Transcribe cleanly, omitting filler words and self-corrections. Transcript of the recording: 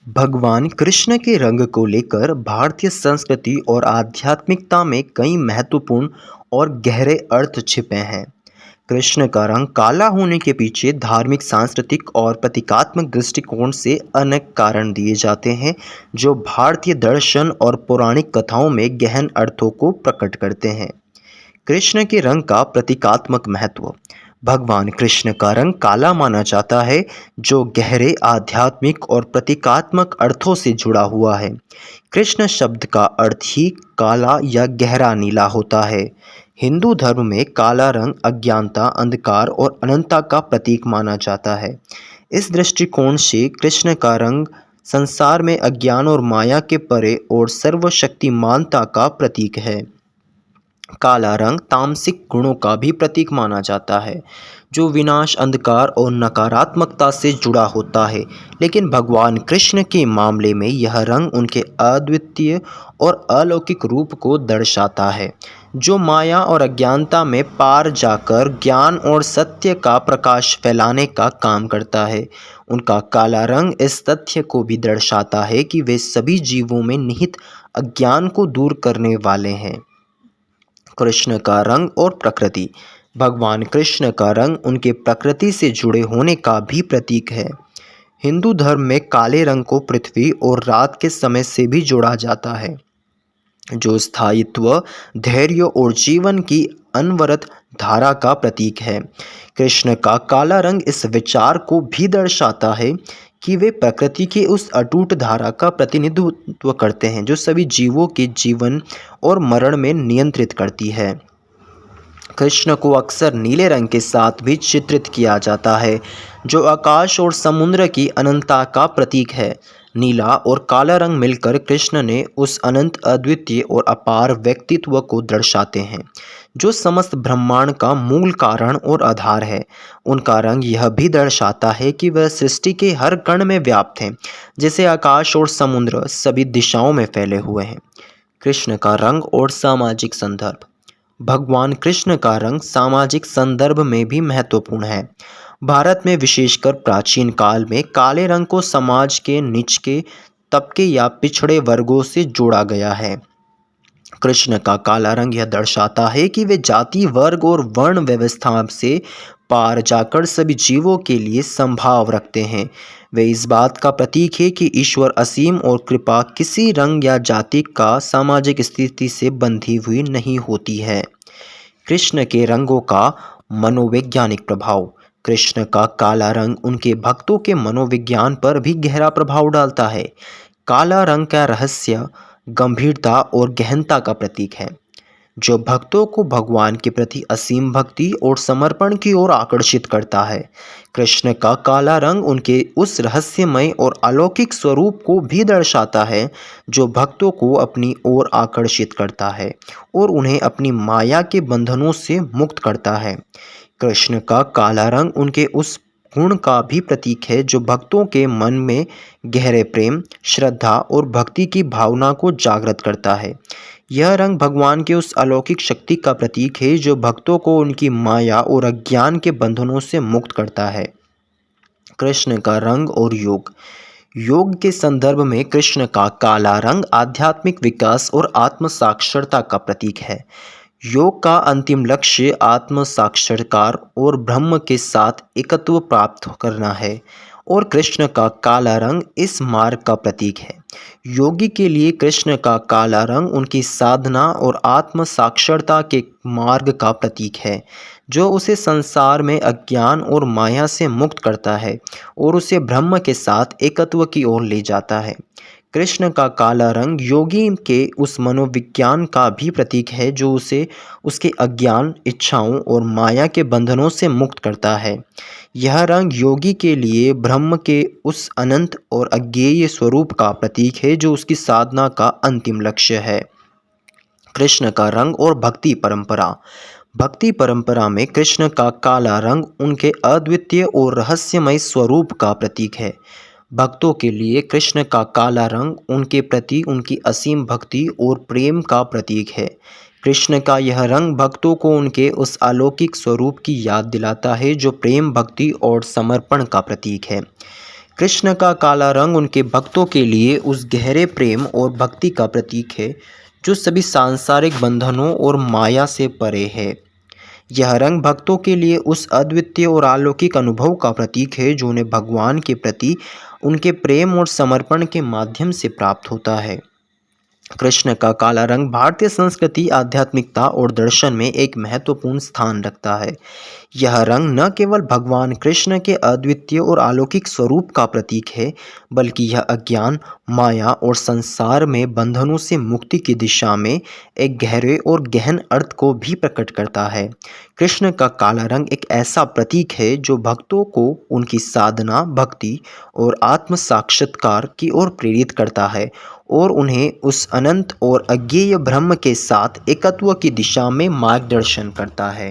भगवान कृष्ण के रंग को लेकर भारतीय संस्कृति और आध्यात्मिकता में कई महत्वपूर्ण और गहरे अर्थ छिपे हैं। कृष्ण का रंग काला होने के पीछे धार्मिक, सांस्कृतिक और प्रतीकात्मक दृष्टिकोण से अनेक कारण दिए जाते हैं, जो भारतीय दर्शन और पौराणिक कथाओं में गहन अर्थों को प्रकट करते हैं। कृष्ण के रंग का प्रतीकात्मक महत्व। भगवान कृष्ण का रंग काला माना जाता है, जो गहरे आध्यात्मिक और प्रतीकात्मक अर्थों से जुड़ा हुआ है। कृष्ण शब्द का अर्थ ही काला या गहरा नीला होता है। हिंदू धर्म में काला रंग अज्ञानता, अंधकार और अनंतता का प्रतीक माना जाता है। इस दृष्टिकोण से कृष्ण का रंग संसार में अज्ञान और माया के परे और सर्वशक्तिमानता का प्रतीक है। काला रंग तामसिक गुणों का भी प्रतीक माना जाता है, जो विनाश, अंधकार और नकारात्मकता से जुड़ा होता है। लेकिन भगवान कृष्ण के मामले में यह रंग उनके अद्वितीय और अलौकिक रूप को दर्शाता है, जो माया और अज्ञानता में पार जाकर ज्ञान और सत्य का प्रकाश फैलाने का काम करता है। उनका काला रंग इस तथ्य को भी दर्शाता है कि वे सभी जीवों में निहित अज्ञान को दूर करने वाले हैं। कृष्ण का रंग और प्रकृति। भगवान कृष्ण का रंग उनके प्रकृति से जुड़े होने का भी प्रतीक है। हिंदू धर्म में काले रंग को पृथ्वी और रात के समय से भी जोड़ा जाता है, जो स्थायित्व, धैर्य और जीवन की अनवरत धारा का प्रतीक है। कृष्ण का काला रंग इस विचार को भी दर्शाता है कि वे प्रकृति की उस अटूट धारा का प्रतिनिधित्व करते हैं, जो सभी जीवों के जीवन और मरण में नियंत्रित करती है। कृष्ण को अक्सर नीले रंग के साथ भी चित्रित किया जाता है, जो आकाश और समुद्र की अनंतता का प्रतीक है। नीला और काला रंग मिलकर कृष्ण ने उस अनंत, अद्वितीय और अपार व्यक्तित्व को दर्शाते हैं, जो समस्त ब्रह्मांड का मूल कारण और आधार है। उनका रंग यह भी दर्शाता है कि वह सृष्टि के हर कण में व्याप्त हैं, जैसे आकाश और समुद्र सभी दिशाओं में फैले हुए हैं। कृष्ण का रंग और सामाजिक संदर्भ। भगवान कृष्ण का रंग सामाजिक संदर्भ में भी महत्वपूर्ण है। भारत में विशेषकर प्राचीन काल में काले रंग को समाज के निचले तबके या पिछड़े वर्गों से जोड़ा गया है। कृष्ण का काला रंग यह दर्शाता है कि वे जाति, वर्ग और वर्ण व्यवस्था से पार जाकर सभी जीवों के लिए संभाव रखते हैं। वे इस बात का प्रतीक है कि ईश्वर असीम और कृपा किसी रंग या जाति का सामाजिक स्थिति से बंधी हुई नहीं होती है। कृष्ण के रंगों का मनोवैज्ञानिक प्रभाव। कृष्ण का काला रंग उनके भक्तों के मनोविज्ञान पर भी गहरा प्रभाव डालता है। काला रंग का रहस्य गंभीरता और गहनता का प्रतीक है, जो भक्तों को भगवान के प्रति असीम भक्ति और समर्पण की ओर आकर्षित करता है। कृष्ण का काला रंग उनके उस रहस्यमय और अलौकिक स्वरूप को भी दर्शाता है, जो भक्तों को अपनी ओर आकर्षित करता है और उन्हें अपनी माया के बंधनों से मुक्त करता है। कृष्ण का काला रंग उनके उस गुण का भी प्रतीक है, जो भक्तों के मन में गहरे प्रेम, श्रद्धा और भक्ति की भावना को जागृत करता है। यह रंग भगवान के उस अलौकिक शक्ति का प्रतीक है, जो भक्तों को उनकी माया और अज्ञान के बंधनों से मुक्त करता है। कृष्ण का रंग और योग। योग के संदर्भ में कृष्ण का काला रंग आध्यात्मिक विकास और आत्म साक्षरता का प्रतीक है। योग का अंतिम लक्ष्य आत्म साक्षात्कार और ब्रह्म के साथ एकत्व प्राप्त करना है, और कृष्ण का काला रंग इस मार्ग का प्रतीक है। योगी के लिए कृष्ण का काला रंग उनकी साधना और आत्म साक्षरता के मार्ग का प्रतीक है, जो उसे संसार में अज्ञान और माया से मुक्त करता है और उसे ब्रह्म के साथ एकत्व की ओर ले जाता है। कृष्ण का काला रंग योगी के उस मनोविज्ञान का भी प्रतीक है, जो उसे उसके अज्ञान, इच्छाओं और माया के बंधनों से मुक्त करता है। यह रंग योगी के लिए ब्रह्म के उस अनंत और अज्ञेय स्वरूप का प्रतीक है, जो उसकी साधना का अंतिम लक्ष्य है। कृष्ण का रंग और भक्ति परंपरा। भक्ति परंपरा में कृष्ण का काला रंग उनके अद्वितीय और रहस्यमय स्वरूप का प्रतीक है। भक्तों के लिए कृष्ण का काला रंग उनके प्रति उनकी असीम भक्ति और प्रेम का प्रतीक है। कृष्ण का यह रंग भक्तों को उनके उस अलौकिक स्वरूप की याद दिलाता है, जो प्रेम, भक्ति और समर्पण का प्रतीक है। कृष्ण का काला रंग उनके भक्तों के लिए उस गहरे प्रेम और भक्ति का प्रतीक है जो सभी सांसारिक बंधनों और माया से परे है। यह रंग भक्तों के लिए उस अद्वितीय और अलौकिक अनुभव का प्रतीक है जो उन्हें भगवान के प्रति उनके प्रेम और समर्पण के माध्यम से प्राप्त होता है। कृष्ण का काला रंग भारतीय संस्कृति, आध्यात्मिकता और दर्शन में एक महत्वपूर्ण स्थान रखता है। यह रंग न केवल भगवान कृष्ण के अद्वितीय और अलौकिक स्वरूप का प्रतीक है, बल्कि यह अज्ञान, माया और संसार में बंधनों से मुक्ति की दिशा में एक गहरे और गहन अर्थ को भी प्रकट करता है। कृष्ण का काला रंग एक ऐसा प्रतीक है जो भक्तों को उनकी साधना, भक्ति और आत्म साक्षात्कार की ओर प्रेरित करता है और उन्हें उस अनंत और अज्ञेय ब्रह्म के साथ एकत्व की दिशा में मार्गदर्शन करता है।